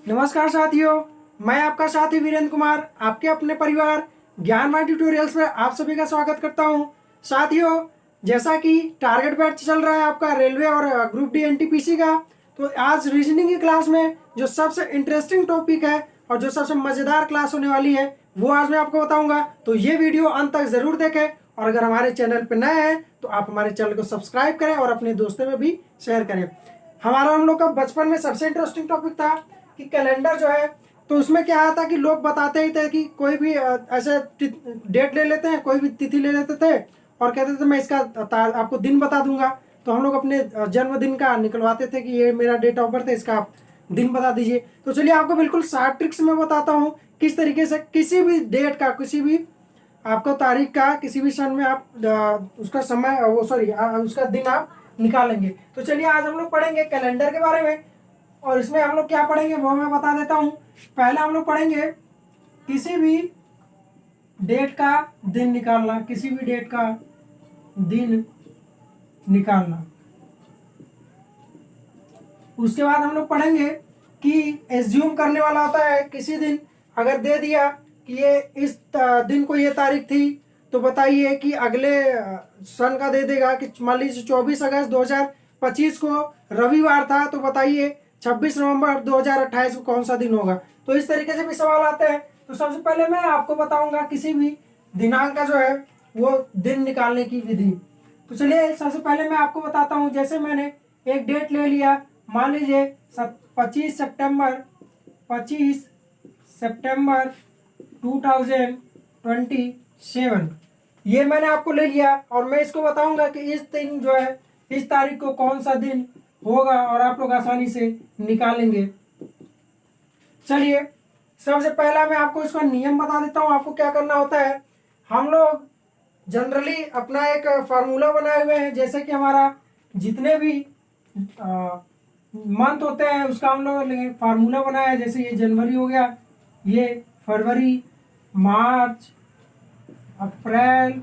नमस्कार साथियों, मैं आपका साथी वीरेंद्र कुमार आपके अपने परिवार ज्ञानवान ट्यूटोरियल्स में आप सभी का स्वागत करता हूं। साथियों, जैसा कि टारगेट बैच चल रहा है आपका रेलवे और ग्रुप डी एनटीपीसी का, तो आज रीजनिंग की क्लास में जो सबसे इंटरेस्टिंग टॉपिक है और जो सबसे मज़ेदार क्लास होने वाली है वो आज मैं आपको बताऊंगा। तो ये वीडियो अंत तक जरूर देखें और अगर हमारे चैनल पर नए हैं तो आप हमारे चैनल को सब्सक्राइब करें और अपने दोस्तों में भी शेयर करें। हम लोग का बचपन में सबसे इंटरेस्टिंग टॉपिक था कि कैलेंडर जो है, तो उसमें क्या आता कि लोग बताते ही थे कि कोई भी ऐसे डेट ले लेते हैं, कोई भी तिथि ले लेते थे और कहते थे मैं इसका आपको दिन बता दूंगा। तो हम लोग अपने जन्मदिन का निकलवाते थे कि ये मेरा डेट ऑफ बर्थ है, इसका आप दिन बता दीजिए। तो चलिए आपको बिल्कुल शार्ट ट्रिक्स में बताता हूँ किस तरीके से किसी भी डेट का, किसी भी आपको तारीख का, किसी भी सन में आप उसका समय वो सॉरी उसका दिन आप निकालेंगे। तो चलिए आज हम लोग पढ़ेंगे कैलेंडर के बारे में और इसमें हम लोग क्या पढ़ेंगे वो मैं बता देता हूँ। पहले हम लोग पढ़ेंगे किसी भी डेट का दिन निकालना, किसी भी डेट का दिन निकालना। उसके बाद हम लोग पढ़ेंगे कि एज्यूम करने वाला होता है किसी दिन अगर दे दिया कि ये इस दिन को ये तारीख थी, तो बताइए कि अगले सन का दे देगा कि मान लीजिए 24 अगस्त 2025 को रविवार था, तो बताइए 26 नवंबर 2028 को कौन सा दिन होगा। तो इस तरीके से भी सवाल आते हैं। तो सबसे पहले मैं आपको बताऊंगा किसी भी दिनांक का जो है वो दिन निकालने की विधि। तो चलिए सबसे पहले मैं आपको बताता हूँ। जैसे मैंने एक डेट ले लिया, मान लीजिए 25 सितंबर 2027, ये मैंने आपको ले लिया और मैं इसको बताऊंगा कि इस दिन जो है, इस तारीख को कौन सा दिन होगा और आप लोग आसानी से निकालेंगे। चलिए सबसे पहला मैं आपको इसका नियम बता देता हूँ। आपको क्या करना होता है, हम लोग जनरली अपना एक फार्मूला बनाए हुए हैं। जैसे कि हमारा जितने भी मंथ होते हैं उसका हम लोग फार्मूला बनाया है। जैसे ये जनवरी हो गया, ये फरवरी, मार्च, अप्रैल,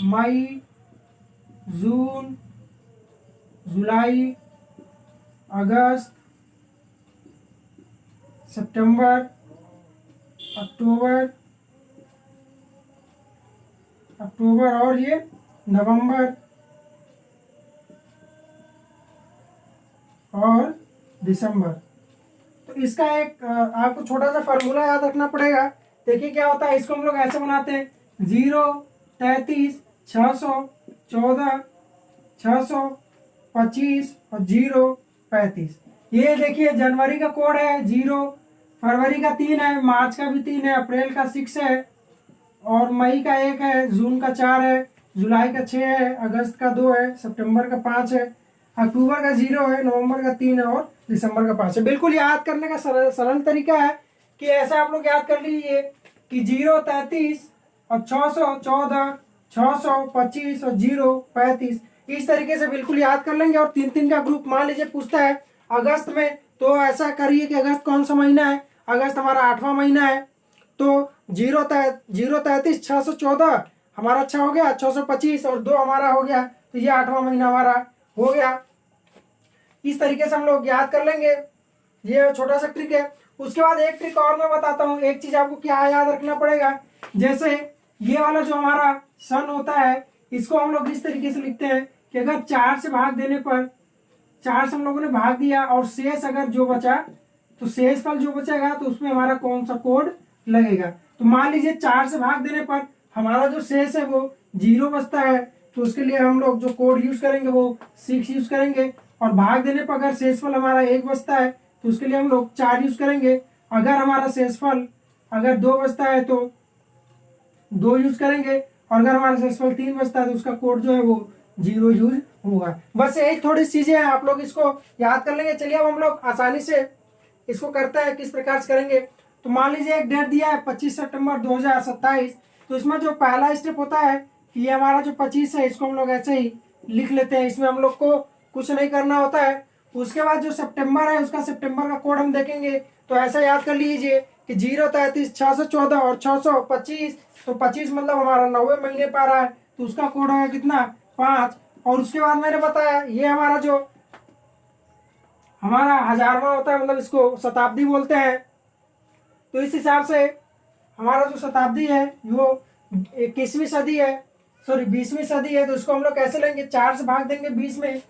मई, जून, जुलाई, अगस्त, सितंबर, अक्टूबर और ये नवंबर और दिसंबर। तो इसका एक आपको छोटा सा फार्मूला याद रखना पड़ेगा। देखिए क्या होता है, इसको हम लोग ऐसे बनाते हैं 0, 33, 614, 625 और 035। ये देखिए जनवरी का कोड है 0, फरवरी का 3 है, मार्च का भी 3 है, अप्रैल का 6 है और मई का 1 है, जून का 4 है, जुलाई का 6 है, अगस्त का 2 है, सितंबर का 5 है, अक्टूबर का 0 है, नवंबर का 3 है और दिसंबर का 5 है। बिल्कुल याद करने का सरल तरीका है कि ऐसे आप लोग याद कर लीजिए कि 0, 33 और 614, 625 और 035। इस तरीके से बिल्कुल याद कर लेंगे। और 3-3 का ग्रुप मान लीजिए पूछता है अगस्त में, तो ऐसा करिए कि अगस्त कौन सा महीना है। अगस्त हमारा 8वां महीना है, तो 033 614 हमारा 6 हो गया, 625 और 2 हमारा हो गया, तो ये 8वां महीना हमारा हो गया। इस तरीके से हम लोग याद कर लेंगे। ये छोटा सा ट्रिक है। उसके बाद एक ट्रिक और मैं बताता हूँ। एक चीज आपको क्या याद रखना पड़ेगा, जैसे ये वाला जो हमारा सन होता है, इसको हम लोग इस तरीके से लिखते हैं कि अगर 4 से भाग देने पर, 4 से हम लोगों ने भाग दिया और शेष अगर जो बचा, तो शेष फल जो बचेगा तो उसमें हमारा कौन सा कोड लगेगा। तो मान लीजिए 4 से भाग देने पर हमारा जो शेष है वो 0 बचता है, तो उसके लिए हम लोग जो कोड यूज करेंगे वो 6 यूज करेंगे। और भाग देने पर अगर शेषफल हमारा 1 बचता है तो उसके लिए हम लोग 4 यूज करेंगे। अगर हमारा शेषफल अगर 2 बचता है तो 2 यूज करेंगे और अगर हमारा शेषफल 3 बचता है तो उसका कोड जो है वो 0 यूज होगा। बस यही थोड़ी चीजें हैं, आप लोग इसको याद कर लेंगे। चलिए अब हम लोग आसानी से इसको करते हैं, किस प्रकार से करेंगे। तो मान लीजिए एक डेट दिया है 25 सितंबर 2027, तो इसमें जो पहला स्टेप होता है कि ये हमारा जो 25 है इसको हम लोग ऐसे ही लिख लेते हैं। इसमें हम लोग को कुछ नहीं करना होता है। उसके बाद जो सितंबर है उसका सितंबर का कोड हम देखेंगे। तो ऐसा याद कर लीजिए कि 0, 33, 614 और 625, तो 25 मतलब हमारा 90 महीने पा रहा है, तो उसका कोड होगा कितना, 5। और उसके बाद मैंने बताया ये हमारा जो हमारा हजारवा होता है, मतलब इसको शताब्दी बोलते हैं। तो इस हिसाब से हमारा जो शताब्दी है वो 21वीं सदी है, सॉरी 20वीं सदी है। तो इसको हम लोग कैसे लेंगे, 4 से भाग देंगे 20 में,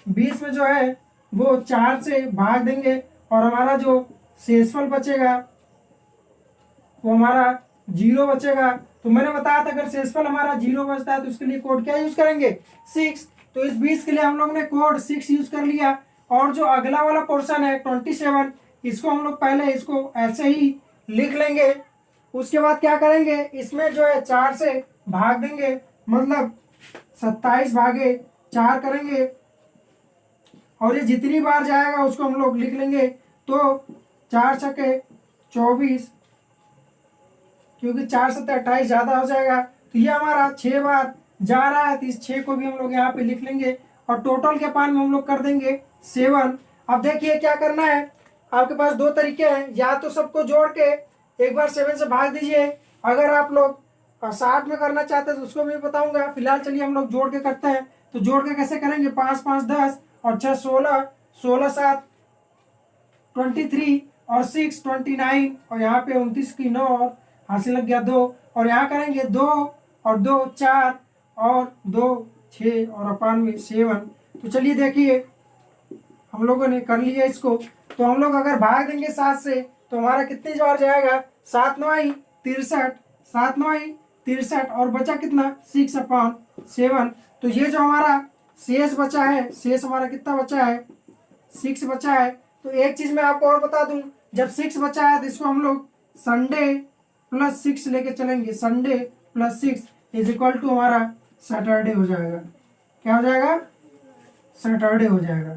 20 में जो है वो 4 से भाग देंगे और हमारा जो शेषफल बचेगा वो हमारा 0 बचेगा। तो मैंने बताया था अगर शेषफल हमारा 0 बचता है तो उसके लिए कोड क्या यूज करेंगे, 6। तो इस 20 के लिए हम लोग ने कोड 6 यूज कर लिया। और जो अगला वाला पोर्शन है 27, इसको हम लोग पहले इसको ऐसे ही लिख लेंगे। उसके बाद क्या करेंगे, इसमें जो है 4 से भाग देंगे, मतलब 27 भागे 4 करेंगे और ये जितनी बार जाएगा उसको हम लोग लिख लेंगे। तो 4 छक्के 24, क्योंकि 4 सत्ते 28 ज्यादा हो जाएगा। तो ये हमारा 6 बार जा रहा है, तो इस 6 को भी हम लोग यहाँ पे लिख लेंगे और टोटल के पान में हम लोग कर देंगे 7। अब देखिए क्या करना है, आपके पास 2 तरीके हैं, या तो सबको जोड़ के एक बार 7 से भाग दीजिए। अगर आप लोग 60 में करना चाहते हैं तो उसको भी बताऊंगा। फिलहाल चलिए हम लोग जोड़ के करते हैं। तो जोड़ के कैसे करेंगे, 5 5 10 और 6 16, 16 7 23 और 6 29 और यहाँ पे 29 की 9 और हासिल लग गया 2 और यहाँ करेंगे 2 और 2 4 और 2 6 और अपान में 7। तो चलिए देखिए हम लोगों ने कर लिया इसको। तो हम लोग अगर भाग देंगे 7 से तो हमारा कितनी बार जाएगा, 7 9 63, 7 9 63 और बचा कितना 6/7। तो ये जो हमारा शेष बचा है, शेष हमारा कितना बचा है, 6 बचा है। तो एक चीज मैं आपको और बता दूं, जब 6 बचा है तो इसको हम लोग संडे प्लस 6 लेके चलेंगे। Sunday plus 6 is equal to हमारा सैटरडे हो जाएगा। क्या हो जाएगा, सैटरडे हो जाएगा,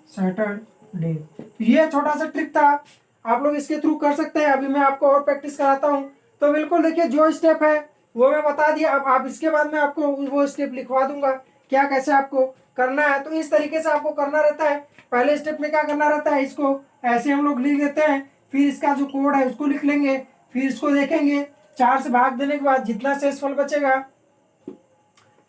सैटरडे। तो ये छोटा सा ट्रिक था, आप लोग इसके थ्रू कर सकते हैं। अभी मैं आपको और प्रैक्टिस कराता हूँ। तो बिल्कुल देखिए जो स्टेप है वो मैं बता दिया। अब आप इसके बाद में आपको वो स्टेप लिखवा दूंगा क्या कैसे आपको करना है। तो इस तरीके से आपको करना रहता है। पहले स्टेप में क्या करना रहता है, इसको ऐसे हम लोग लिख देते हैं, फिर इसका जो कोड है उसको लिख लेंगे, फिर इसको देखेंगे 4 से भाग देने के बाद जितना शेषफल बचेगा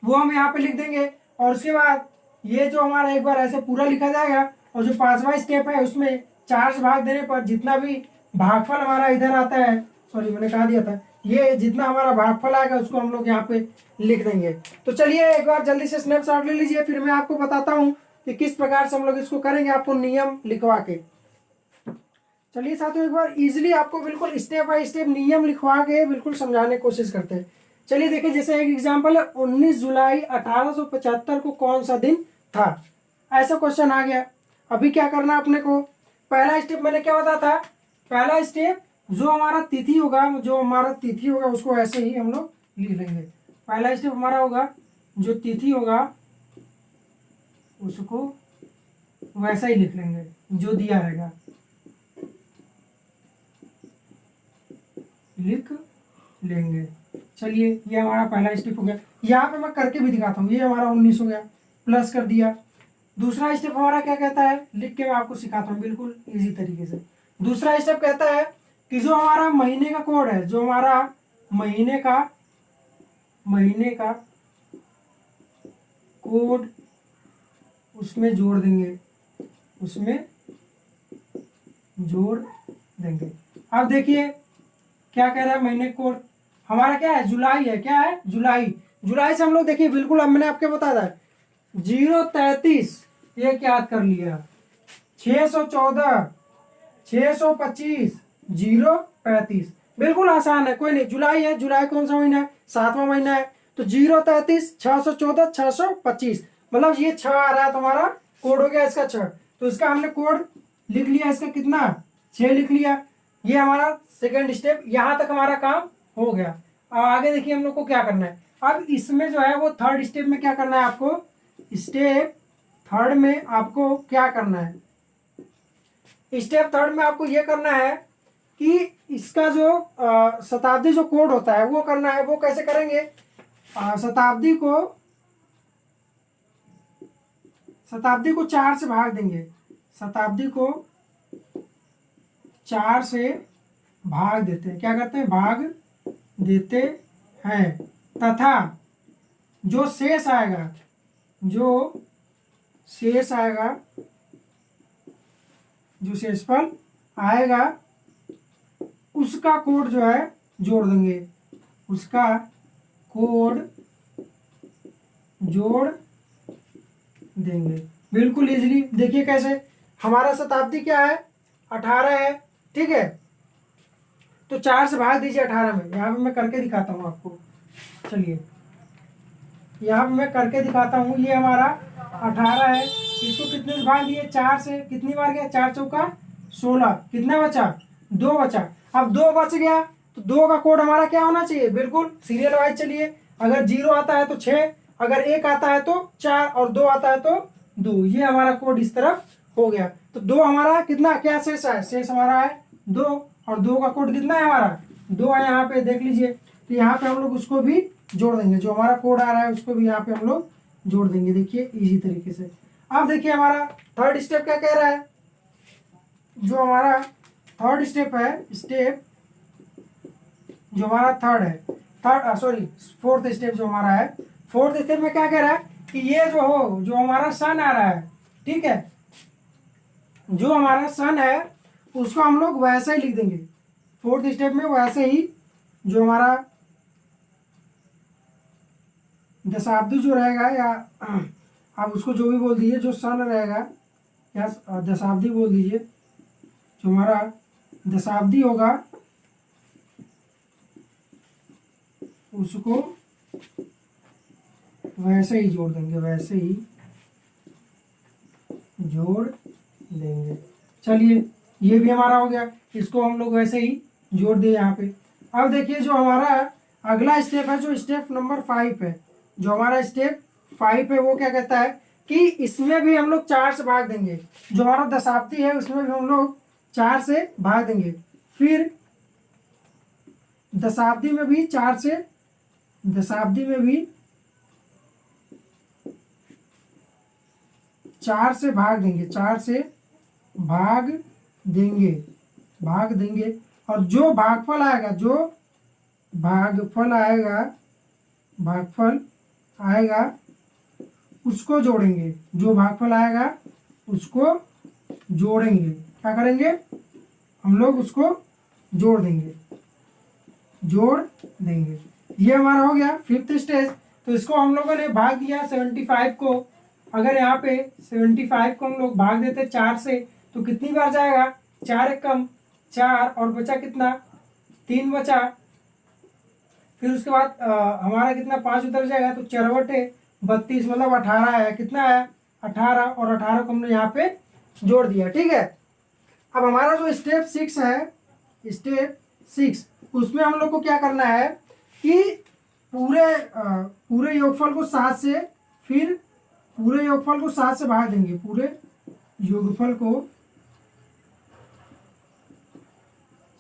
वो हम यहाँ पे लिख देंगे। और उसके बाद ये जो हमारा एक बार ऐसे पूरा लिखा जाएगा और जो 5वां स्टेप है उसमें 4 से भाग देने पर जितना भी भागफल हमारा इधर आता है, सॉरी मैंने कहा दिया था, ये जितना हमारा भागफल आएगा उसको हम लोग यहाँ पे लिख देंगे। तो चलिए एक बार जल्दी से स्नैपशॉट ले लीजिए, फिर मैं आपको बताता हूँ कि किस प्रकार से हम लोग इसको करेंगे, आपको नियम लिखवा के। चलिए साथियों एक बार इजीली आपको बिल्कुल स्टेप बाय स्टेप नियम लिखवा के बिल्कुल समझाने की कोशिश करते हैं। चलिए देखिए जैसे एक एग्जांपल है, 19 जुलाई 1875 को कौन सा दिन था, ऐसा क्वेश्चन आ गया। अभी क्या करना अपने को, पहला स्टेप मैंने क्या बताया था, पहला स्टेप जो हमारा तिथि होगा उसको ऐसे ही हम लोग लिख लेंगे। पहला स्टेप हमारा होगा जो तिथि होगा उसको वैसा ही लिख लेंगे जो दिया रहेगा, लिख लेंगे। चलिए ये हमारा पहला स्टेप हो गया। यहाँ पे मैं करके भी दिखाता हूँ, ये हमारा 19 हो गया, प्लस कर दिया। दूसरा स्टेप हमारा क्या कहता है, लिख के मैं आपको सिखाता हूँ बिल्कुल इजी तरीके से। दूसरा स्टेप कहता है कि जो हमारा महीने का कोड है, जो हमारा महीने का कोड उसमें जोड़ देंगे, अब देखिए क्या कह रहा है, महीने कोड हमारा क्या है, जुलाई है। क्या है, जुलाई से हम लोग देखिए बिल्कुल, अब मैंने आपको बताया था 033 ये क्या याद कर लिया, 614 625 035, बिल्कुल आसान है, कोई नहीं। जुलाई है, जुलाई कौन सा महीना है, 7वां महीना है। तो 033 614 625, मतलब ये 6 आ रहा है, तुम्हारा कोड हो गया इसका 6। तो इसका हमने कोड लिख लिया, इसका कितना 6 लिख लिया। ये हमारा सेकेंड स्टेप, यहां तक हमारा काम हो गया। अब आगे देखिए हम लोग को क्या करना है। अब इसमें जो है वो थर्ड स्टेप में क्या करना है आपको, स्टेप थर्ड में आपको क्या करना है, स्टेप थर्ड में आपको ये करना है कि इसका जो शताब्दी जो कोड होता है वो करना है। वो कैसे करेंगे, शताब्दी को 4 से भाग देंगे, शताब्दी को 4 से भाग देते हैं, क्या करते हैं, भाग देते हैं, तथा जो शेष आएगा जो शेषफल आएगा उसका कोड जो है जोड़ देंगे, उसका कोड जोड़ देंगे। बिल्कुल इजीली। देखिए कैसे, हमारा शताब्दी क्या है, 18 है, ठीक है। तो 4 से भाग दीजिए 18 में। यहाँ पे मैं करके दिखाता हूँ आपको, चलिए यहाँ पे मैं करके दिखाता हूँ। ये हमारा 18 है, इसको कितने से भाग दिए, 4 से। कितनी बार गया, 4 चौका 16, कितना बचा, 2 बचा। अब 2 बच गया तो 2 का कोड हमारा क्या होना चाहिए, बिल्कुल सीरियल वाइज चलिए। अगर 0 आता है तो 6, अगर 1 आता है तो 4 और 2 आता है तो 2। ये हमारा कोड इस तरफ हो गया। तो 2 हमारा कितना क्या शेष है, शेष हमारा है 2, और 2 का कोड कितना है हमारा 2 है, यहाँ पे देख लीजिए। तो यहाँ पे हम लोग उसको भी जोड़ देंगे, जो हमारा कोड आ रहा है उसको भी यहाँ पे हम लोग जोड़ देंगे। देखिए इजी तरीके से। अब देखिए हमारा थर्ड स्टेप क्या कह रहा है, जो हमारा थर्ड स्टेप है, स्टेप जो हमारा फोर्थ स्टेप जो हमारा है, फोर्थ स्टेप में क्या कह रहा है कि ये जो हमारा सन आ रहा है, ठीक है, जो हमारा सन है उसको हम लोग वैसे ही लिख देंगे। फोर्थ स्टेप में वैसे ही जो हमारा दशाब्दी जो रहेगा, या आप उसको जो भी बोल दीजिए, जो सन रहेगा या दशाब्दी बोल दीजिए, जो हमारा दशाब्दी होगा उसको वैसे ही जोड़ देंगे, वैसे ही जोड़ देंगे। चलिए ये भी हमारा हो गया, इसको हम लोग वैसे ही जोड़ दिए यहाँ पे। अब देखिए जो हमारा अगला स्टेप है, जो स्टेप नंबर 5 है, जो हमारा स्टेप 5 है, वो क्या कहता है कि इसमें भी हम लोग 4 से भाग देंगे। जो हमारा दशाब्दी है उसमें भी हम लोग 4 से भाग देंगे। फिर दशाब्दी में भी 4 से भाग देंगे, 4 से भाग देंगे। और जो भागफल आएगा उसको जोड़ेंगे, जो भागफल आएगा उसको जोड़ेंगे। क्या करेंगे हम लोग, उसको जोड़ देंगे। ये हमारा हो गया फिफ्थ स्टेज। तो इसको हम लोगों ने भाग दिया 75 को। अगर यहाँ पे 75 को हम लोग भाग देते 4 से तो कितनी बार जाएगा, 4 एक कम 4, और बचा कितना 3 बचा। फिर उसके बाद हमारा कितना 5 उतर जाएगा, तो 4 32 मतलब 18 है। कितना है 18, और 18 को हमने यहाँ पे जोड़ दिया, ठीक है। अब हमारा जो स्टेप 6 है, स्टेप 6, उसमें हम लोग को क्या करना है कि पूरे योगफल को 7 से, फिर पूरे योगफल को 7 से भाग देंगे। पूरे योगफल को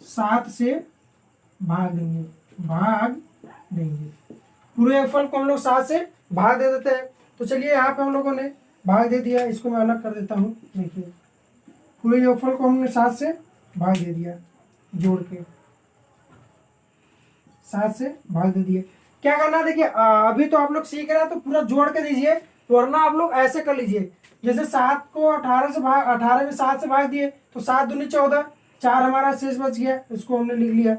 7 से भाग देंगे। पूरे योगफल को हम लोग 7 से भाग दे देते हैं। तो चलिए यहाँ पे हम लोगों ने भाग दे दिया, इसको मैं अलग कर देता हूँ। देखिए पूरे योगफल को हमने 7 से भाग दे दिया, जोड़ के 7 से भाग दे दिए। क्या करना है देखिए, अभी तो आप लोग सीख रहे हैं तो पूरा जोड़ के दीजिए, वरना आप लोग ऐसे कर लीजिए। जैसे 7 को 18 में 7 से भाग दिए तो 7 दूनी 14, 4 हमारा शेष बच गया, इसको हमने लिख लिया।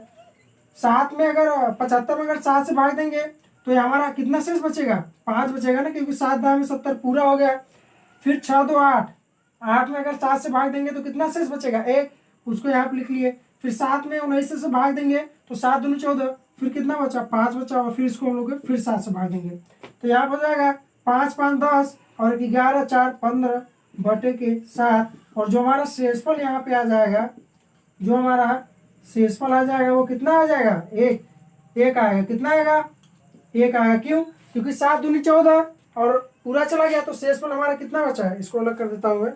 7 में अगर 75 में अगर 7 से भाग देंगे तो ये हमारा कितना शेष बचेगा, 5 बचेगा ना, क्योंकि 7 दाएं में 70 पूरा हो गया। फिर 6 2 8, 8 में अगर 7 से भाग देंगे तो कितना शेष बचेगा 1, उसको यहाँ पे लिख लिए। फिर 7 में 19 से भाग देंगे तो 7 दूनी 14, फिर कितना बचा 5 बचा, और फिर इसको हम लोग फिर 7 से भाग देंगे। तो यहाँ पर जाएगा 5 5 10, और 11 4 15 बटे के 7, और जो हमारा शेषफल यहाँ पे आ जाएगा, जो हमारा शेषफल आ जाएगा वो कितना आ जाएगा, 1 आएगा। कितना आएगा 1 आएगा। क्यों, क्योंकि 7 दूनी 14 और पूरा चला गया, तो शेषफल हमारा कितना बचा है, इसको अलग कर देता हूँ मैं।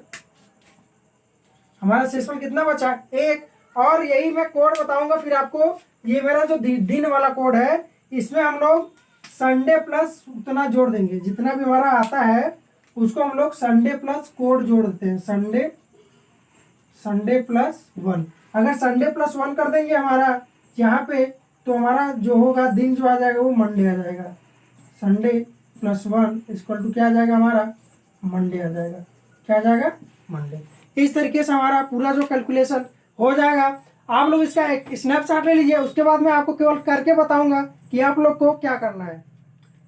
हमारा शेषफल कितना बचा, 1। और यही मैं कोड बताऊंगा फिर आपको। ये मेरा जो दिन वाला कोड है, इसमें हम लोग संडे प्लस उतना जोड़ देंगे, जितना भी हमारा आता है उसको हम लोग संडे प्लस कोड जोड़ देते हैं। संडे प्लस 1, अगर संडे प्लस 1 कर देंगे हमारा यहाँ पे, तो हमारा जो होगा दिन जो आ जाएगा वो मंडे आ जाएगा। संडे प्लस 1 इक्वल टू क्या आ जाएगा हमारा, मंडे आ जाएगा। क्या आ जाएगा, मंडे। इस तरीके से हमारा पूरा जो कैलकुलेशन हो जाएगा। आप लोग इसका एक स्नैपशॉट ले लीजिए, उसके बाद मैं आपको केवल करके बताऊंगा कि आप लोग को क्या करना है।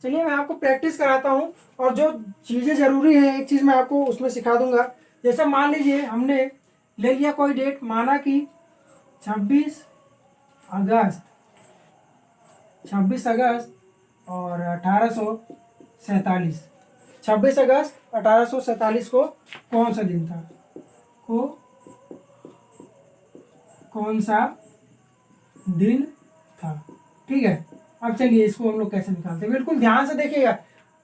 चलिए मैं आपको प्रैक्टिस कराता हूँ, और जो चीज़ें ज़रूरी है एक चीज़ मैं आपको उसमें सिखा दूंगा। जैसे मान लीजिए हमने ले लिया कोई डेट, माना कि 26 अगस्त, 26 अगस्त और 1847। 26 अगस्त 1847 को कौन सा दिन था, को कौन सा दिन था। ठीक है, अब चलिए इसको हम लोग कैसे निकालते हैं, बिल्कुल ध्यान से देखिएगा।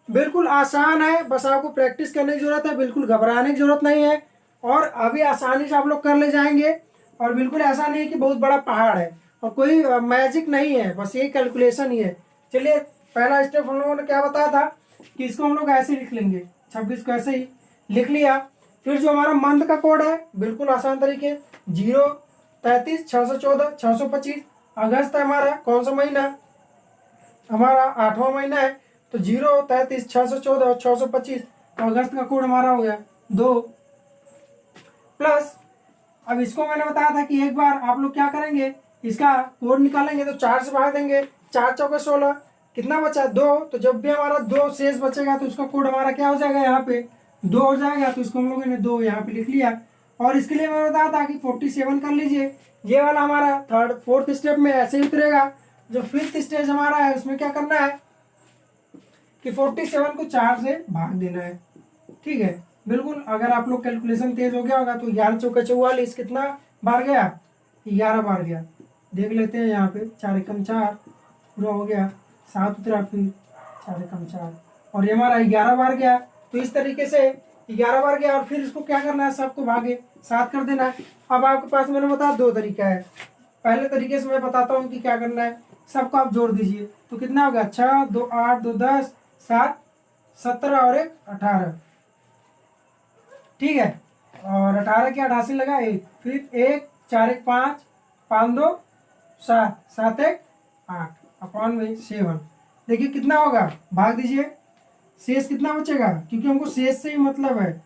बिल्कुल आसान है, बस आपको प्रैक्टिस करने की जरूरत है, बिल्कुल घबराने की जरूरत नहीं है, और अभी आसानी से आप लोग कर ले जाएंगे। और बिल्कुल ऐसा नहीं है कि बहुत बड़ा पहाड़ है और कोई मैजिक नहीं है, बस ये कैलकुलेशन ही है। चलिए पहला स्टेप हम लोगों ने क्या बताया था कि इसको हम लोग ऐसे लिख लेंगे, 26 को ऐसे ही लिख लिया। फिर जो हमारा मंथ का कोड है बिल्कुल आसान तरीके, 0, 33, 614, 625। अगस्त है हमारा कौन सा महीना, हमारा 8वां महीना है, तो 0, 33, 614 और 625। तो अगस्त का कोड हमारा हो गया 2 प्लस। अब इसको मैंने बताया था कि एक बार आप लोग क्या करेंगे, इसका कोड निकालेंगे तो 4 से भाग देंगे, 4 चौके 16, कितना बचा 2। तो जब भी हमारा 2 शेष बचेगा तो उसका कोड हमारा क्या हो जाएगा, यहाँ पे 2 हो जाएगा। तो इसको हम लोगों ने 2 यहाँ पे लिख लिया। और इसके लिए मैंने बताया था कि 47 कर लीजिए, ये वाला हमारा फोर्थ स्टेप में ऐसे ही उतरेगा। जो फिफ्थ स्टेज हमारा है उसमें क्या करना है कि 47 को 4 से भाग देना है। ठीक है, बिल्कुल अगर आप लोग कैलकुलेशन तेज हो गया होगा तो 11 चौके 44 कितना बार गया, 11 बार गया। देख लेते हैं यहाँ पे, 4 एकम 4 पूरा हो गया, 7 उतरा, फिर 4 एकम 4 और ये हमारा 11 बार गया। तो इस तरीके से 11 बार गया, और फिर इसको क्या करना है, सबको भागे 7 कर देना है। अब आपके पास मैंने बताया 2 तरीका है। पहले तरीके से मैं बताता हूँ कि क्या करना है, सबको आप जोड़ दीजिए तो कितना होगा, 6, 2, 8, 2, 10, 7, 17 और 1, 18। ठीक है, और 18 के 88 लगा 1, फिर 1, 4, 1, 5, 5, 2, 7, 7, 1, 8 अपॉन में 7। देखिए कितना होगा, भाग दीजिए, शेष कितना बचेगा, क्योंकि हमको शेष से ही मतलब है।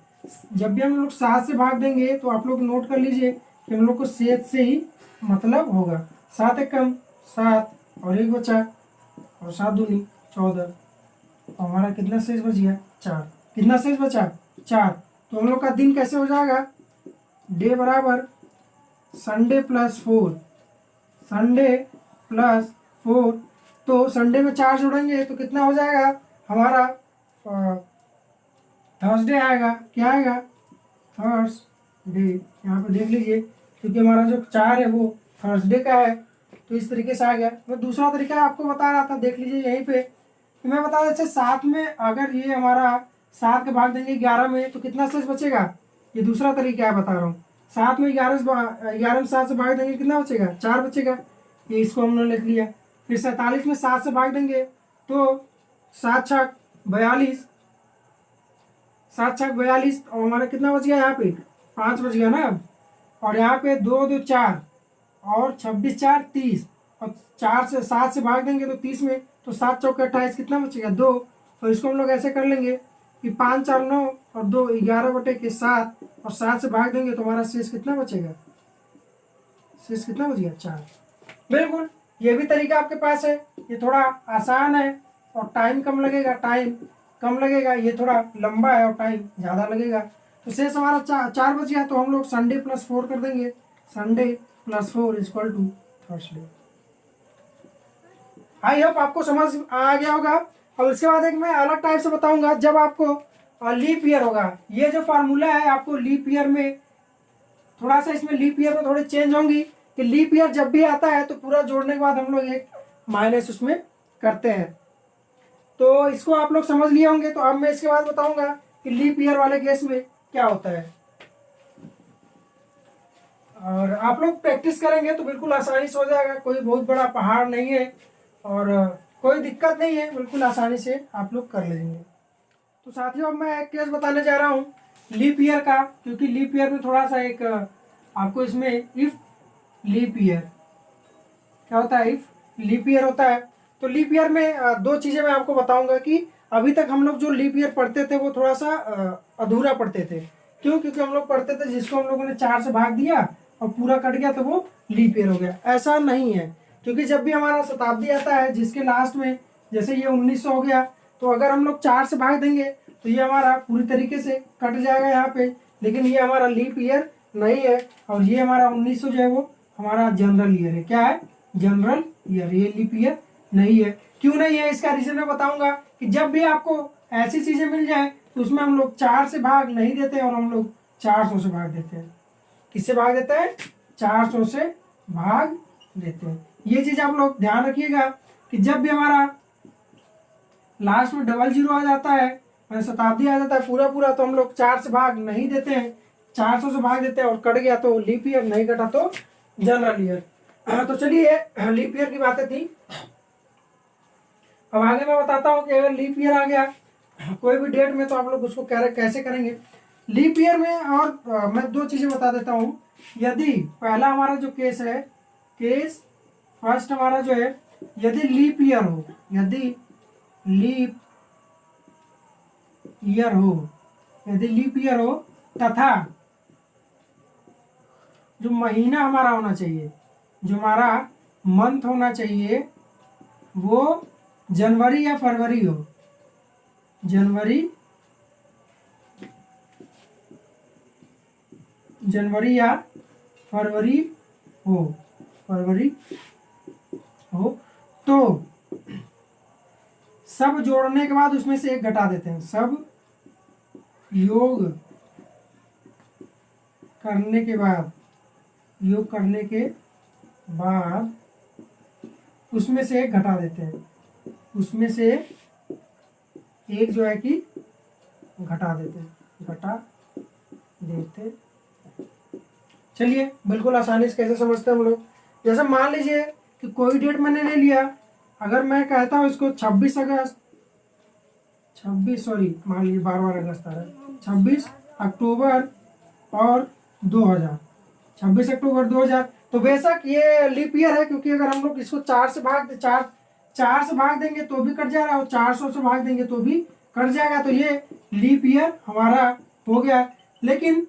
जब भी हम लोग 7 से भाग देंगे तो आप लोग नोट कर लीजिए कि हम लोग को शेष से ही मतलब होगा। 7 एकम 7 और 1 बचा, और 7 दूनी 14। तो हमारा कितना शेष बच गया, 4। कितना शेष बचा, 4। तो हम लोग का दिन कैसे हो जाएगा, डे बराबर संडे प्लस 4, संडे प्लस 4। तो संडे में 4 जोड़ेंगे तो कितना हो जाएगा हमारा, थर्सडे आएगा। क्या आएगा, थर्सडे। यहाँ पे देख लीजिए, क्योंकि हमारा जो 4 है वो थर्सडे का है, तो इस तरीके से आ गया। मैं दूसरा तरीका आपको बता रहा था, देख लीजिए यहीं पे। तो मैं बता जैसे 7 में अगर ये हमारा 7 के भाग देंगे 11 में तो कितना शेष बचेगा, ये दूसरा तरीका है बता रहा हूँ। 7 में 11 में 7 से भाग देंगे कितना बचेगा, 4 बचेगा। ये इसको हमने लिख लिया। फिर 47 में 7 से भाग देंगे तो 7 छक 42, 7 छक 42, और हमारा कितना बच गया, यहाँ पे 5 बच गया ना। और यहाँ पे 2, 2, 4 और 26, 4, 30, और 4 से 7 से भाग देंगे तो 30 में, तो 7 चौके 28, कितना बचेगा 2। तो इसको हम लोग ऐसे कर लेंगे कि 5, 4, 9 और 2, 11/7, और 7 से भाग देंगे तो हमारा शेष कितना बचेगा, शेष कितना बच गया, 4। बिल्कुल ये भी तरीका आपके पास है, ये थोड़ा आसान है और टाइम कम लगेगा, ये थोड़ा लंबा है और टाइम ज़्यादा लगेगा। तो शेष हमारा 4 बच गया, तो हम लोग संडे प्लस 4 कर देंगे, Sunday plus 4 equal to Thursday. I hope आपको समझ आ गया होगा। और उसके बाद एक मैं अलग टाइप से बताऊंगा, जब आपको लीप ईयर होगा। ये जो फार्मूला है आपको लीप ईयर में थोड़ा सा, इसमें लीप ईयर में थोड़ी चेंज होंगी कि लीप ईयर जब भी आता है तो पूरा जोड़ने के बाद हम लोग एक माइनस उसमें करते हैं। तो इसको आप लोग समझ लिए होंगे। तो अब मैं इसके बाद बताऊंगा कि लीप ईयर वाले केस में क्या होता है, और आप लोग प्रैक्टिस करेंगे तो बिल्कुल आसानी से हो जाएगा। कोई बहुत बड़ा पहाड़ नहीं है और कोई दिक्कत नहीं है, बिल्कुल आसानी से आप लोग कर लेंगे। तो साथियों अब मैं एक केस बताने जा रहा हूँ लीप ईयर का, क्योंकि लीप ईयर में थोड़ा सा एक आपको इसमें इफ लीप ईयर क्या होता है, इफ लीप ईयर होता है। तो लीप ईयर में 2 चीज़ें मैं आपको बताऊंगा कि अभी तक हम लोग जो लीप ईयर पढ़ते थे वो थोड़ा सा अधूरा पढ़ते थे। क्यों? क्योंकि हम लोग पढ़ते थे जिसको हम लोगों ने 4 से भाग दिया और पूरा कट गया तो वो लीप ईयर हो गया। ऐसा नहीं है, क्योंकि जब भी हमारा शताब्दी आता है जिसके लास्ट में, जैसे ये 1900 हो गया, तो अगर हम लोग 4 से भाग देंगे तो ये हमारा पूरी तरीके से कट जाएगा यहाँ पे, लेकिन ये हमारा लीप ईयर नहीं है। और ये हमारा 1900 जो है वो हमारा जनरल ईयर है। क्या है? General year. ये लीप ईयर नहीं है। क्यों नहीं है इसका रीजन मैं बताऊंगा कि जब भी आपको ऐसी चीजें मिल जाए तो उसमें हम लोग 4 से भाग नहीं देते और हम लोग 400 से भाग देते हैं। किससे भाग देते हैं? 400 से भाग देते हैं। ये चीज आप लोग ध्यान रखिएगा कि जब भी हमारा लास्ट में डबल जीरो आ जाता है, शताब्दी आ जाता है पूरा पूरा, तो हम लोग 4 से भाग नहीं देते हैं, 400 से भाग देते हैं और कट गया तो लीप ईयर, नहीं कटा तो जनरल ईयर। तो चलिए लीप ईयर की बातें थी। अब आगे मैं बताता हूँ कि अगर लीप ईयर आ गया कोई भी डेट में तो आप लोग उसको कैसे करेंगे लीप ईयर में। और मैं 2 चीजें बता देता हूँ। यदि पहला हमारा जो केस है, केस फर्स्ट हमारा जो है, यदि लीप ईयर हो, यदि लीप ईयर हो, यदि लीप ईयर हो तथा जो महीना हमारा होना चाहिए, जो हमारा मंथ होना चाहिए वो जनवरी या फरवरी हो, जनवरी या फरवरी हो तो सब जोड़ने के बाद उसमें से एक घटा देते हैं। सब योग करने के बाद उसमें से एक घटा देते हैं। उसमें से एक जो है कि घटा देते। चलिए बिल्कुल आसानी से कैसे समझते हैं हम लोग। जैसे मान लीजिए कि कोई डेट मैंने ले लिया, अगर मैं कहता हूँ इसको 26 मान लीजिए 12 अगस्त आ रहा है, 26 अक्टूबर और 2000, 26 अक्टूबर 2000, तो बेशक ये लीप ईयर है, क्योंकि अगर हम लोग इसको 4 से भाग देंगे तो भी कट जाएगा और 400 से भाग देंगे तो भी कट जाएगा, तो ये लीप ईयर हमारा हो गया। लेकिन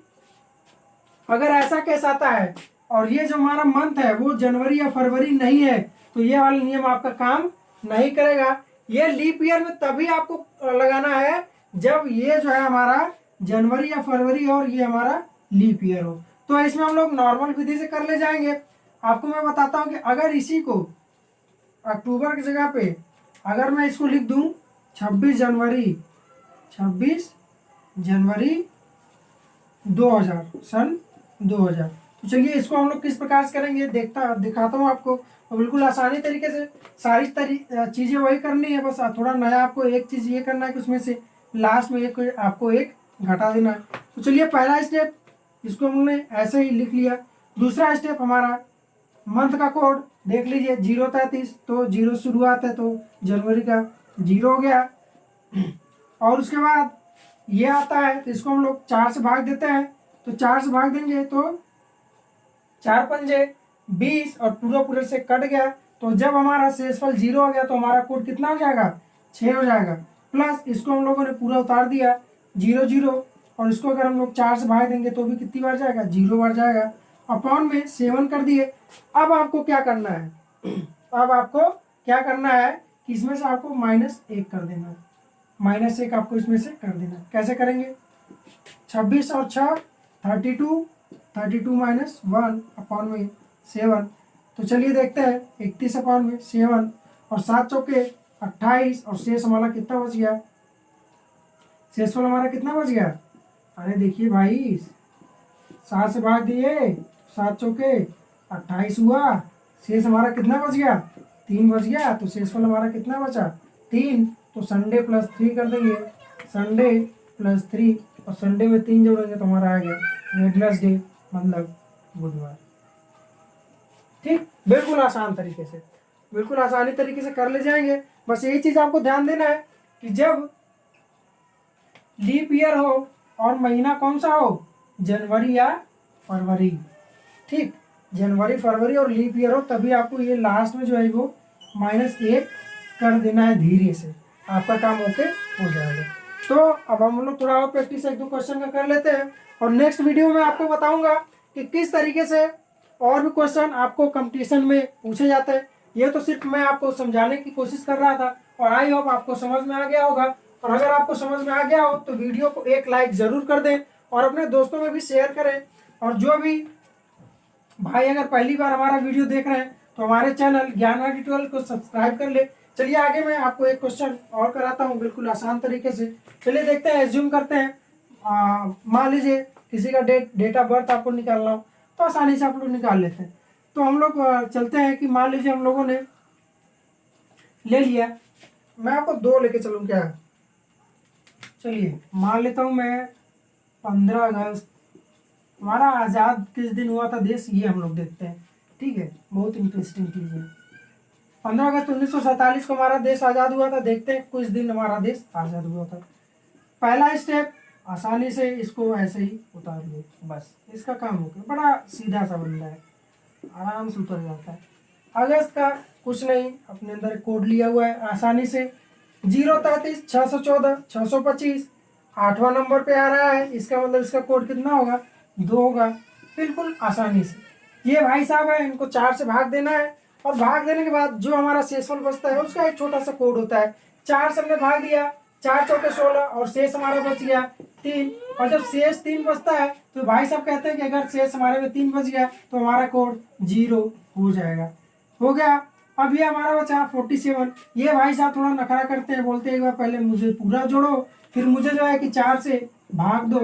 अगर ऐसा केस आता है और ये जो हमारा मंथ है वो जनवरी या फरवरी नहीं है, तो ये वाला नियम आपका काम नहीं करेगा। ये लीप ईयर में तभी आपको लगाना है जब ये जो है हमारा जनवरी या फरवरी और ये हमारा लीप ईयर हो। तो इसमें हम लोग नॉर्मल विधि से कर ले जाएंगे। आपको मैं बताता हूँ कि अगर इसी को अक्टूबर की जगह पे अगर मैं इसको लिख दूं 26 जनवरी 2000, सन 2000, तो चलिए इसको हम लोग किस प्रकार से करेंगे दिखाता हूँ आपको। तो बिल्कुल आसानी तरीके से सारी चीज़ें वही करनी है, बस थोड़ा नया आपको एक चीज़ ये करना है कि उसमें से लास्ट में आपको एक घटा देना है। तो चलिए पहला स्टेप इसको हमने ऐसे ही लिख लिया। दूसरा स्टेप हमारा मंथ का कोड देख लीजिए, 033, तो 0 शुरुआत है तो जनवरी का 0 हो गया। और उसके बाद ये आता है तो इसको हम लोग 4 से भाग देते हैं, तो 4 से भाग देंगे तो 4 पंजे 20 और पूरे से कट गया। तो जब हमारा शेषफल 0 हो गया तो हमारा कोड कितना हो जाएगा? 6 हो जाएगा। प्लस इसको हम लोगों ने पूरा उतार दिया 0 0, और इसको अगर हम लोग 4 से भाग देंगे तो भी कितनी बार जाएगा? 0 बार जाएगा। अपॉन में 7 कर दिए। अब आपको क्या करना है? कि इसमें से आपको -1 कर देना है। -1 आपको इसमें से कर देना है। कैसे करेंगे? 26 और 6 32, 32 - 1 अपॉन में 7। तो चलिए देखते हैं 31 अपॉन में 7 और 7 चौके 28 और शेष हमारा कितना बच गया? शेषफल हमारा कितना बच गया? अरे देखिए भाई, 7 से भाग दिए, 7 चौके 28 हुआ, शेष हमारा कितना बच गया? 3 बच गया। तो शेषफल हमारा कितना बचा? 3। तो संडे +3 कर देंगे, संडे +3, और संडे में 3 जोड़ेंगे तो हमारा आ गया वेडनेसडे, मतलब बुधवार। ठीक, बिल्कुल आसान तरीके से, बिल्कुल आसानी तरीके से कर ले जाएंगे। बस यही चीज आपको ध्यान देना है कि जब लीप ईयर हो और महीना कौन सा हो? जनवरी या फरवरी। ठीक, जनवरी फरवरी और लीप ईयर हो, तभी आपको ये लास्ट में जो है वो -1 कर देना है। धीरे से आपका काम ओके हो जाएगा। तो अब हम लोग थोड़ा और प्रैक्टिस एक दो क्वेश्चन का कर लेते हैं, और नेक्स्ट वीडियो में आपको बताऊंगा कि किस तरीके से और भी क्वेश्चन आपको कंपटीशन में पूछे जाते हैं। ये तो सिर्फ मैं आपको समझाने की कोशिश कर रहा था, और आई होप आपको समझ में आ गया होगा। और अगर आपको समझ में आ गया हो तो वीडियो को एक लाइक जरूर कर दें और अपने दोस्तों में भी शेयर करें। और जो भी भाई अगर पहली बार हमारा वीडियो देख रहे हैं तो हमारे चैनल ज्ञानवाटी 12 को सब्सक्राइब कर ले। चलिए आगे मैं आपको एक क्वेश्चन और कराता हूँ बिल्कुल आसान तरीके से। चलिए देखते हैं, एज्यूम करते हैं मान लीजिए किसी का डेट ऑफ बर्थ आपको निकालना हो तो आसानी से आप लोग निकाल लेते हैं। तो हम लोग चलते हैं कि मान लीजिए हम लोगों ने ले लिया, मैं आपको 2 लेके चलूँ क्या? चलिए मान लेता हूँ मैं 15 अगस्त, हमारा आज़ाद किस दिन हुआ था देश, ये हम लोग देखते हैं। ठीक है, बहुत इंटरेस्टिंग चीज़ है। 15 अगस्त 1947 को हमारा देश आज़ाद हुआ था। देखते हैं किस दिन हमारा देश आज़ाद हुआ था। पहला स्टेप, आसानी से इसको ऐसे ही उतार लो, बस इसका काम हो गया। बड़ा सीधा सा बन रहा है, आराम से उतर जाता है। अगस्त का कुछ नहीं, अपने अंदर कोड लिया हुआ है आसानी से 033 614 625 8वां नंबर पे आ रहा है। इसका मतलब इसका कोड कितना होगा? 2 होगा, बिल्कुल आसानी से। ये भाई साहब है, इनको 4 से भाग देना है, और भाग देने के बाद जो हमारा शेषफल बचता है उसका एक छोटा सा कोड होता है। 4 से हमने भाग दिया, 4 चौके 16, और शेष हमारा बच गया 3। और जब शेष 3 बचता है तो भाई साहब कहते हैं कि अगर शेष हमारे में 3 बच गया तो हमारा कोड 0 हो जाएगा। हो गया। अब ये हमारा बचा 47। ये भाई साहब थोड़ा नखरा करते हैं, बोलते हैं एक बार पहले मुझे पूरा जोड़ो, फिर मुझे जो है कि 4 से भाग दो,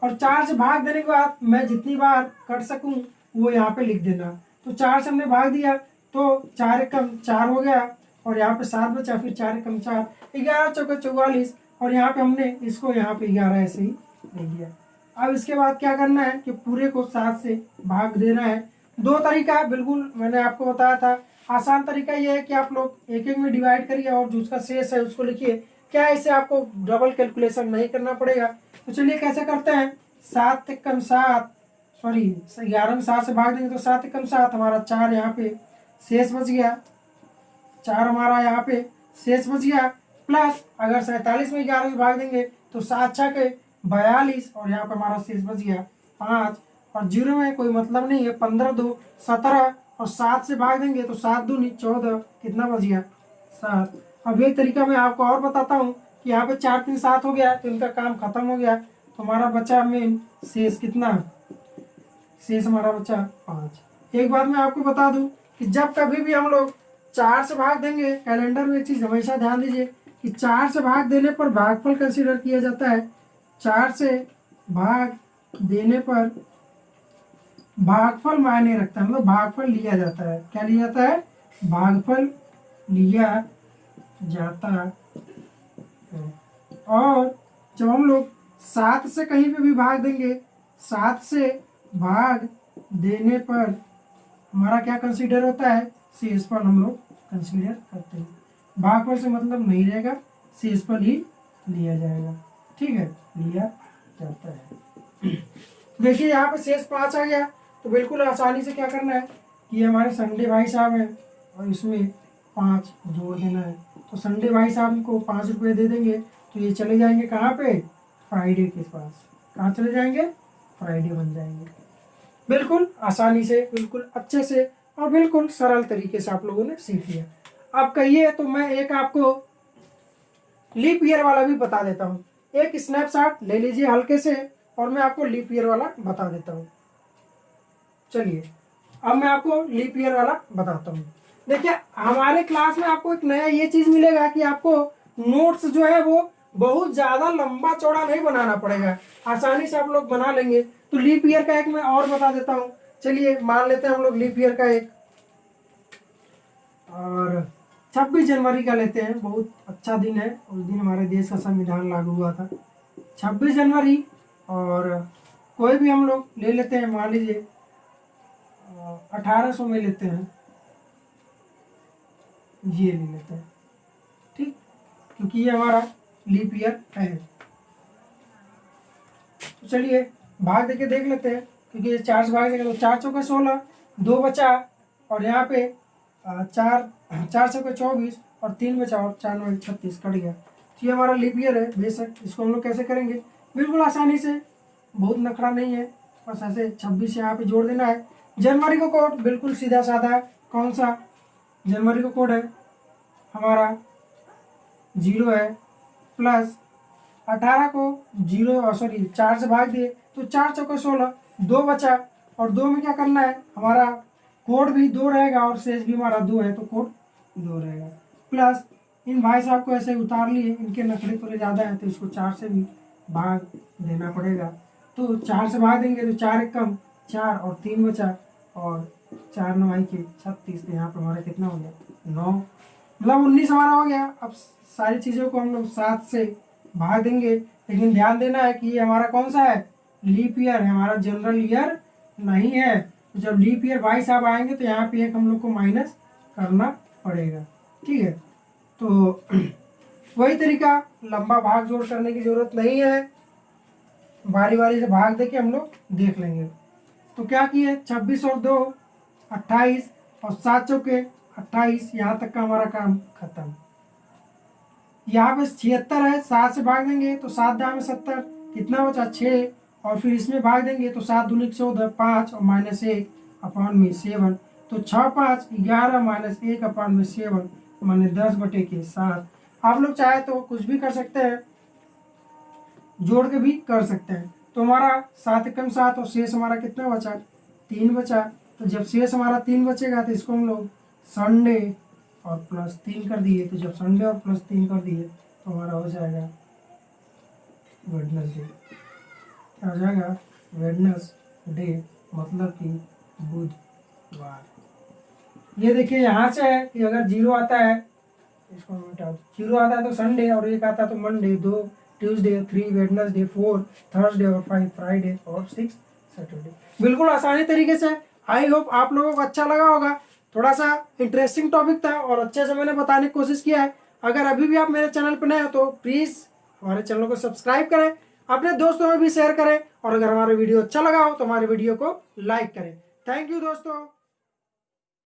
और 4 से भाग देने के बाद मैं जितनी बार कर सकूं वो यहाँ पे लिख देना। तो 4 से हमने भाग दिया तो 4 एकम 4 हो गया, और यहाँ पे 7 बचा, फिर 4 एकम 4, 11 चौके 44, और यहाँ पे हमने इसको यहाँ पे 11 ऐसे ही ले लिया। अब इसके बाद क्या करना है कि पूरे को 7 से भाग देना है। 2 तरीका है, बिल्कुल मैंने आपको बताया था। आसान तरीका ये है कि आप लोग एक एक में डिवाइड करिए और जो उसका शेष है उसको लिखिए। क्या इससे आपको डबल कैलकुलेशन नहीं करना पड़ेगा। तो चलिए कैसे करते हैं। 7 एकम 7, सॉरी 11 में 7 से भाग देंगे तो 7 एकम 7, हमारा 4 यहाँ पे शेष बच गया, 4 हमारा यहाँ पे शेष बच गया, प्लस अगर 47 में 11 से भाग देंगे तो 7 छके 42, और यहाँ पे हमारा शेष बच गया 5, और 0 में कोई मतलब नहीं है। 15 2 17, और 7 से भाग देंगे तो 7 दूनी 14, कितना बच गया 7। अब ये तरीका मैं आपको और बताता हूँ कि यहाँ पे 4 3 7 हो गया तो इनका काम खत्म हो गया। तो हमारा बचा मेन शेष कितना, शेष हमारा बचा 5। एक बात मैं आपको बता दूं कि जब कभी भी हम लोग 4 से भाग देंगे, कैलेंडर में एक चीज हमेशा ध्यान दीजिए कि 4 से भाग देने पर भागफल कंसीडर किया जाता है। 4 से भाग देने पर भागफल मायने रखता है, मतलब भागफल लिया जाता है। क्या लिया जाता है? भागफल लिया जाता है। और जब हम लोग 7 से कहीं पे भी भाग देंगे, 7 से भाग देने पर हमारा क्या कंसीडर होता है? शेषफल हम लोग कंसीडर करते हैं। भागफल से मतलब नहीं रहेगा, शेषफल ही लिया जाएगा। ठीक है, लिया जाता है। देखिए यहाँ पे शेष 5 आ गया, तो बिल्कुल आसानी से क्या करना है कि ये हमारे संडे भाई साहब हैं और इसमें 5 जोड़ देना है। तो संडे भाई साहब को 5 रुपये दे देंगे तो ये चले जाएंगे कहाँ पे? फ्राइडे के पास। कहाँ चले जाएंगे? फ्राइडे बन जाएंगे। बिल्कुल आसानी से, बिल्कुल अच्छे से, और बिल्कुल सरल तरीके से आप लोगों ने सीख लिया। अब कहिए तो मैं एक आपको लीप ईयर वाला भी बता देता हूँ। एक स्नैपशॉट ले लीजिए हल्के से, और मैं आपको लीप ईयर वाला बता देता हूँ। चलिए अब मैं आपको लीप ईयर वाला बताता हूँ। देखिए हमारे क्लास में आपको एक नया ये चीज मिलेगा कि आपको नोट्स जो है वो बहुत ज्यादा लंबा चौड़ा नहीं बनाना पड़ेगा, आसानी से आप लोग बना लेंगे। तो लीप ईयर का एक मैं और बता देता हूँ। चलिए मान लेते हैं हम लोग लीप ईयर का एक, और 26 जनवरी का लेते हैं। बहुत अच्छा दिन है, उस दिन हमारे देश का संविधान लागू हुआ था, 26 जनवरी। और कोई भी हम लोग ले लेते हैं, मान लीजिए 1800 में लेते हैं, ये ले लेते हैं। ठीक, क्योंकि ये हमारा लीप ईयर है। तो चलिए भाग देके देख लेते हैं, क्योंकि ये 4 से भाग देगा तो 4 चौके 16, 2 बचा, और यहाँ पे 4 4 चौके 24, और 3 बचा, और 4 9 36 कट गया। तो ये हमारा लीप ईयर है बेशक। इसको हम लोग कैसे करेंगे, बिल्कुल आसानी से, बहुत नखरा नहीं है, बस ऐसे 26 यहाँ पे जोड़ देना है। जनवरी का कोड बिल्कुल सीधा साधा है। कौन सा जनवरी का कोड है हमारा 0 है, प्लस 18 को 4 से भाग दिए तो 4 चौके 16, 2 बचा, और 2 में क्या करना है, हमारा कोड भी 2 रहेगा और शेष भी हमारा 2 है तो कोड 2 रहेगा। प्लस इन भाई साहब को ऐसे उतार लिए, इनके नखरे थोड़े ज़्यादा है तो इसको 4 से भी भाग देना पड़ेगा। तो 4 से भाग देंगे तो 4 एक कम 4 और 3 बचा, और 4 9 के 36, तो यहाँ पर हमारा कितना हो गया 9, मतलब 19 हमारा हो गया। अब सारी चीज़ों को हम लोग 7 से भाग देंगे, लेकिन ध्यान देना है कि ये हमारा कौन सा है, लीप ईयर है, हमारा जनरल ईयर नहीं है। तो जब लीप ईयर भाई साहब आएंगे तो यहाँ पे एक हम लोग को माइनस करना पड़ेगा, ठीक है। तो वही तरीका, लंबा भाग जोड़ करने की जरूरत नहीं है, बारी बारी से भाग दे के हम लोग देख लेंगे। तो क्या किए, 26 और 2 28, और 7 चौके 28, यहाँ तक का हमारा काम खत्म। यहाँ पे 76 है, 7 से भाग देंगे तो 7 दाम में 70, कितना बचा 6, और फिर इसमें भाग देंगे तो 7 दूनी 14, 5 और -1 अपॉन में 7, तो 6 5 11 -1 अपॉन में 7 माने 10/7। आप लोग चाहे तो कुछ भी कर सकते हैं, जोड़ के भी कर सकते हैं। तो हमारा 7 एकम 7 और शेष हमारा कितना बचा 3 बचा। तो जब शेष हमारा 3 बचेगा तो इसको हम लोग संडे और +3 कर दिए, तो जब संडे और +3 कर दिए तो हमारा हो जाएगा वेडनेसडे। क्या हो जाएगा वेडनेसडे, मतलब कि बुधवार। ये देखिए यहाँ से है कि अगर 0 आता है, इसको मिटा, 0 आता है तो संडे, और 1 आता है तो मंडे, 2 ट्यूसडे, 3 वेडनेसडे, 4 थर्सडे और 5 फ्राइडे और 6 सैटरडे। बिल्कुल आसानी तरीके से। आई होप आप लोगों को अच्छा लगा होगा। थोड़ा सा इंटरेस्टिंग टॉपिक था और अच्छे से मैंने बताने की कोशिश किया है। अगर अभी भी आप मेरे चैनल पर नए हो तो प्लीज़ हमारे चैनल को सब्सक्राइब करें, अपने दोस्तों में भी शेयर करें, और अगर हमारा वीडियो अच्छा लगा हो तो हमारे वीडियो को लाइक करें। थैंक यू दोस्तों।